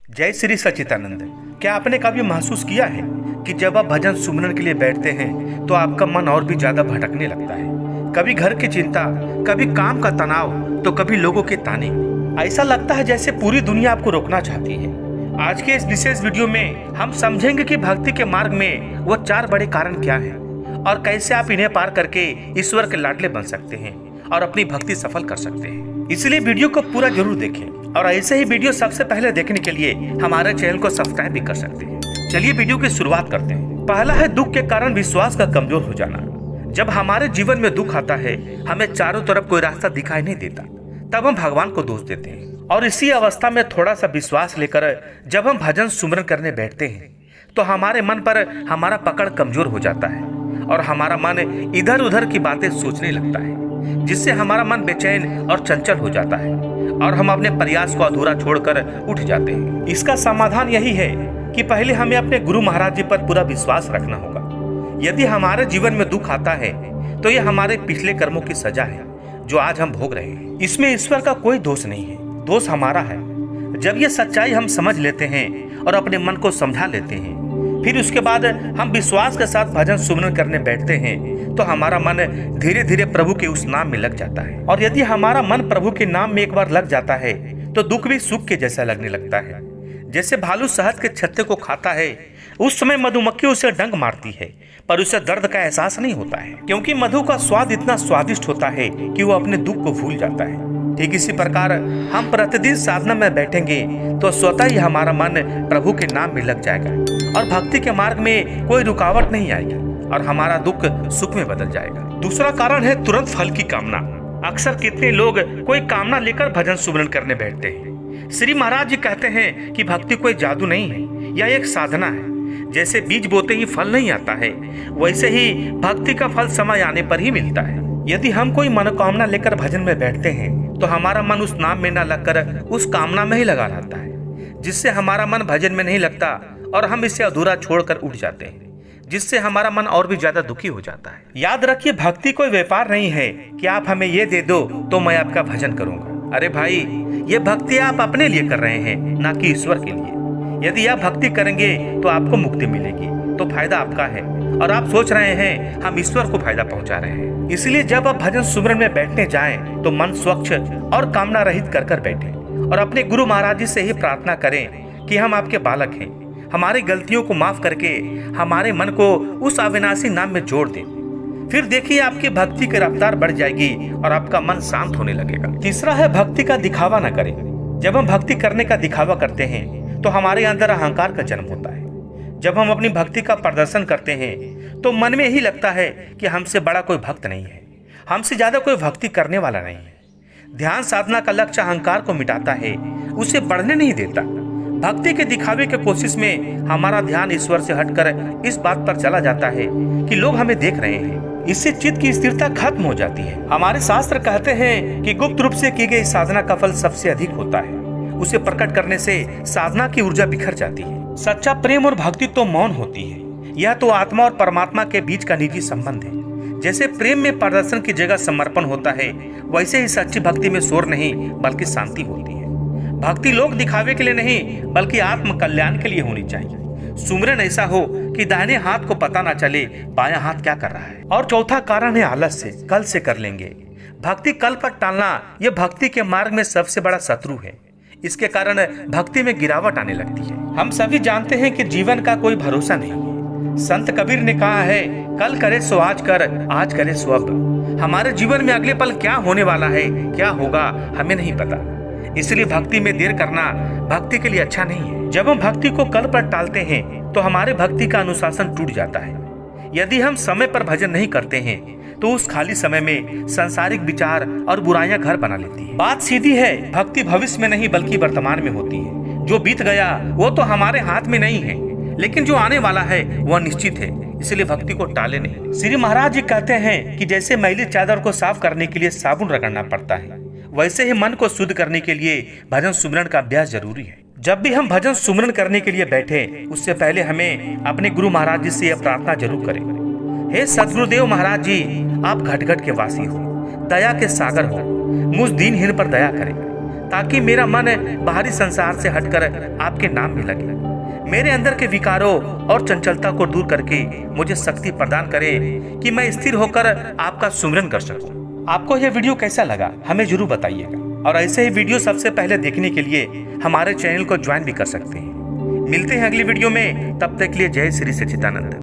जय श्री सच्चिदानंद। क्या आपने कभी महसूस किया है कि जब आप भजन सुमरन के लिए बैठते हैं तो आपका मन और भी ज्यादा भटकने लगता है। कभी घर की चिंता, कभी काम का तनाव, तो कभी लोगों के ताने। ऐसा लगता है जैसे पूरी दुनिया आपको रोकना चाहती है। आज के इस विशेष वीडियो में हम समझेंगे कि भक्ति के मार्ग में वो 4 बड़े कारण क्या हैं और कैसे आप इन्हें पार करके ईश्वर के लाडले बन सकते हैं और अपनी भक्ति सफल कर सकते हैं। इसलिए वीडियो को पूरा जरूर देखें और ऐसे ही वीडियो सबसे पहले देखने के लिए हमारे चैनल को सब्सक्राइब भी कर सकते हैं। चलिए वीडियो की शुरुआत करते हैं। पहला है दुख के कारण विश्वास का कमजोर हो जाना। जब हमारे जीवन में दुख आता है, हमें चारों तरफ कोई रास्ता दिखाई नहीं देता, तब हम भगवान को दोष देते हैं और इसी अवस्था में थोड़ा सा विश्वास लेकर जब हम भजन सुमरन करने बैठते हैं तो हमारे मन पर हमारा पकड़ कमजोर हो जाता है और हमारा मन इधर उधर की बातें सोचने लगता है, जिससे हमारा मन बेचैन और चंचल हो जाता है और हम अपने प्रयास को अधूरा छोड़कर उठ जाते हैं। इसका समाधान यही है कि पहले हमें अपने गुरु महाराज जी पर पूरा विश्वास रखना होगा। यदि हमारे जीवन में दुख आता है तो यह हमारे पिछले कर्मों की सजा है जो आज हम भोग रहे हैं। इसमें ईश्वर का कोई दोष नहीं है, दोष हमारा है। जब ये सच्चाई हम समझ लेते हैं और अपने मन को समझा लेते हैं, फिर उसके बाद हम विश्वास के साथ भजन सुमरन करने बैठते हैं तो हमारा मन धीरे धीरे प्रभु के उस नाम में लग जाता है। और यदि हमारा मन प्रभु के नाम में एक बार लग जाता है तो दुख भी सुख के जैसा लगने लगता है। जैसे भालू शहद के छत्ते को खाता है, उस समय मधुमक्खी उसे डंक मारती है पर उसे दर्द का एहसास नहीं होता है, क्योंकि मधु का स्वाद इतना स्वादिष्ट होता है कि वो अपने दुख को भूल जाता है। ठीक इसी प्रकार हम प्रतिदिन साधना में बैठेंगे तो स्वतः ही हमारा मन प्रभु के नाम में लग जाएगा और भक्ति के मार्ग में कोई रुकावट नहीं आएगी और हमारा दुख सुख में बदल जाएगा। दूसरा कारण है तुरंत फल की कामना। अक्सर कितने लोग कोई कामना लेकर भजन सुमरन करने बैठते हैं। श्री महाराज जी कहते हैं कि भक्ति कोई जादू नहीं है, यह एक साधना है। जैसे बीज बोते ही फल नहीं आता है, वैसे ही भक्ति का फल समय आने पर ही मिलता है। यदि हम कोई मनोकामना लेकर भजन में बैठते हैं तो हमारा मन उस नाम में न लगकर उस कामना में ही लगा रहता है, जिससे हमारा मन भजन में नहीं लगता और हम इसे अधूरा छोड़कर उठ जाते हैं, जिससे हमारा मन और भी ज्यादा दुखी हो जाता है। याद रखिए, भक्ति कोई व्यापार नहीं है कि आप हमें ये दे दो तो मैं आपका भजन करूंगा। अरे भाई, ये भक्ति आप अपने लिए कर रहे हैं, ना कि ईश्वर के लिए। यदि आप भक्ति करेंगे तो आपको मुक्ति मिलेगी, तो फायदा आपका है और आप सोच रहे हैं हम ईश्वर को फायदा पहुंचा रहे हैं। इसलिए जब आप भजन सुमरन में बैठने जाएं तो मन स्वच्छ और कामना रहित कर बैठे और अपने गुरु महाराज जी से ही प्रार्थना करें कि हम आपके बालक हैं, हमारी गलतियों को माफ करके हमारे मन को उस अविनाशी नाम में जोड़ दें। फिर देखिए आपकी भक्ति की रफ्तार बढ़ जाएगी और आपका मन शांत होने लगेगा। तीसरा है भक्ति का दिखावा न करें। जब हम भक्ति करने का दिखावा करते हैं तो हमारे अंदर अहंकार का जन्म होता है। जब हम अपनी भक्ति का प्रदर्शन करते हैं तो मन में यही लगता है कि हमसे बड़ा कोई भक्त नहीं है, हमसे ज्यादा कोई भक्ति करने वाला नहीं है। ध्यान साधना का लक्ष्य अहंकार को मिटाता है, उसे बढ़ने नहीं देता। भक्ति के दिखावे के कोशिश में हमारा ध्यान ईश्वर से हटकर इस बात पर चला जाता है कि लोग हमें देख रहे हैं। इससे चित्त की स्थिरता खत्म हो जाती है। हमारे शास्त्र कहते हैं कि गुप्त रूप से की गई साधना का फल सबसे अधिक होता है। उसे प्रकट करने से साधना की ऊर्जा बिखर जाती है। सच्चा प्रेम और भक्ति तो मौन होती है। यह तो आत्मा और परमात्मा के बीच का निजी संबंध है। जैसे प्रेम में प्रदर्शन की जगह समर्पण होता है, वैसे ही सच्ची भक्ति में शोर नहीं बल्कि शांति होती है। भक्ति लोग दिखावे के लिए नहीं बल्कि आत्म कल्याण के लिए होनी चाहिए। सुमरन ऐसा हो कि दाहिने हाथ को पता ना चले बायां हाथ क्या कर रहा है। और चौथा कारण है आलस्य, कल से कर लेंगे। भक्ति कल पर टालना यह भक्ति के मार्ग में सबसे बड़ा शत्रु है। इसके कारण भक्ति में गिरावट आने लगती है। हम सभी जानते हैं कि जीवन का कोई भरोसा नहीं है। संत कबीर ने कहा है, कल करे सो आज कर, आज करे सो अब। हमारे जीवन में अगले पल क्या होने वाला है, क्या होगा, हमें नहीं पता। इसलिए भक्ति में देर करना भक्ति के लिए अच्छा नहीं है। जब हम भक्ति को कल पर टालते हैं तो हमारे भक्ति का अनुशासन टूट जाता है। यदि हम समय पर भजन नहीं करते हैं तो उस खाली समय में सांसारिक विचार और बुराइयां घर बना लेती है। बात सीधी है, भक्ति भविष्य में नहीं बल्कि वर्तमान में होती है। जो बीत गया वो तो हमारे हाथ में नहीं है, लेकिन जो आने वाला है वह निश्चित है। इसलिए भक्ति को टाले नहीं। श्री महाराज जी कहते हैं कि जैसे मैली चादर को साफ करने के लिए साबुन रगड़ना पड़ता है, वैसे ही मन को शुद्ध करने के लिए भजन सुमरन का अभ्यास जरूरी है। जब भी हम भजन सुमरन करने के लिए बैठे, उससे पहले हमें अपने गुरु महाराज जी से यह प्रार्थना जरूर करें। हे सदगुरुदेव महाराज जी, आप घट घट के वासी हो, दया के सागर हो, मुझ दीनहीन पर दया करें। ताकि मेरा मन बाहरी संसार से हटकर आपके नाम में लगे। मेरे अंदर के विकारों और चंचलता को दूर करके मुझे शक्ति प्रदान करें कि मैं स्थिर होकर आपका सुमिरन कर सकूं। आपको यह वीडियो कैसा लगा हमें जरूर बताइएगा, और ऐसे ही वीडियो सबसे पहले देखने के लिए हमारे चैनल को ज्वाइन भी कर सकते हैं। मिलते हैं अगली वीडियो में, तब तक के लिए जय श्री सच्चिदानंद।